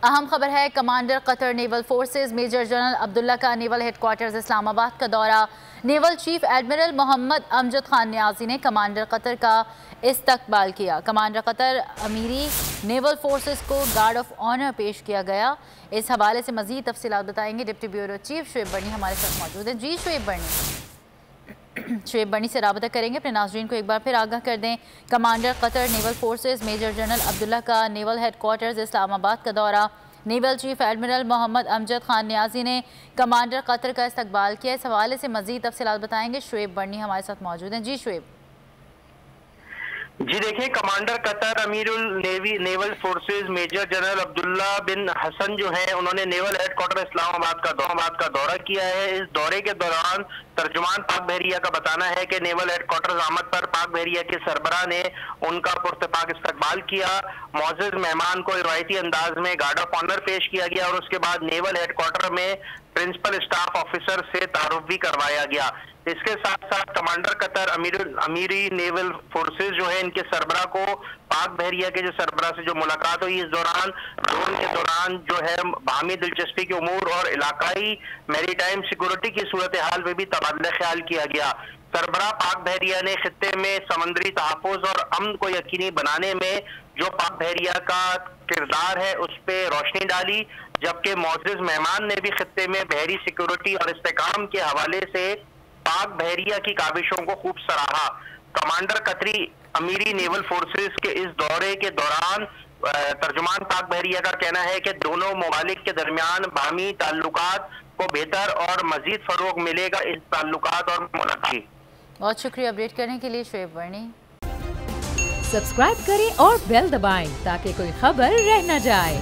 अहम खबर है, commander Qatar naval forces major general Abdullah का नेवल हेडक्वार्टर्स इस्लामाबाद का दौरा। Naval chief admiral Mohammad Amjad Khan Niazi ने कमांडर कतर का इस्तकबाल किया। Commander Qatar Amiri naval forces को गार्ड ऑफ ऑनर पेश किया गया। इस हवाले से मजीद तफसीलात बताएंगे deputy bureau chief Shoaib Barni हमारे साथ मौजूद हैं। जी शुएब बर्नी से राबता करेंगे। अपने नाज़रीन को एक बार फिर आगाह कर दें, commander Qatar naval forces major general Abdullah का नेवल हेडक्वार्टर्स इस्लामाबाद का दौरा। Naval chief admiral Mohammad Amjad Khan Niazi ने कमांडर कतर का इस्तकबाल किया। इस हवाले से मजीद तफसीलात बताएंगे। शुएब बर्नी हमारे साथ मौजूद हैं। जी शुएब। जी देखिए, कमांडर कतर अमीरुल navy naval forces major general Abdullah bin Hasan जो है, उन्होंने नेवल हेडक्वार्टर इस्लामाबाद का दौरा किया है। इस दौरे के दौरान तर्जुमान पाक बहरिया का बताना है कि नेवल हेडक्वार्टर आमद पर पाक बहरिया के सरबराह ने उनका पुरतपाक इस्तकबाल किया। मौजूद मेहमान को रवायती अंदाज में गार्ड ऑफ ऑनर पेश किया गया और उसके बाद नेवल हेडक्वार्टर में प्रिंसिपल स्टाफ ऑफिसर से तारुफ भी करवाया गया। इसके साथ साथ commander Qatar Amiri naval forces जो है, इनके सरबराह को पाक बहरिया के जो सरबराह से जो मुलाकात हुई, इस दौरान जो है बाहमी दिलचस्पी के उमूर और इलाकाई मैरीटाइम सिक्योरिटी की सूरत हाल में भी तबादला ख्याल किया गया। सरबराह पाक बहरिया ने खित्ते में समंदरी तहफ़्फ़ुज़ और अमन को यकीनी बनाने में जो पाक बहरिया का किरदार है उस पर रोशनी डाली, जबकि मौजूद मेहमान ने भी खित्ते में बहरी सिक्योरिटी और इस्तेकाम के हवाले से पाक बहरिया की काविशों को खूब सराहा। कमांडर कतरी अमीरी नेवल फोर्सेस के इस दौरे के दौरान तर्जुमान पाक बहरिया का कहना है कि दोनों ममालिक के दरमियान बाहमी ताल्लुकात को बेहतर और मजीद फरोग मिलेगा। इस ताल्लुकात और मुलाकात। बहुत शुक्रिया अपडेट करने के लिए शुएब बर्नी। सब्सक्राइब करें और बेल दबाएं ताकि कोई खबर रह न जाए।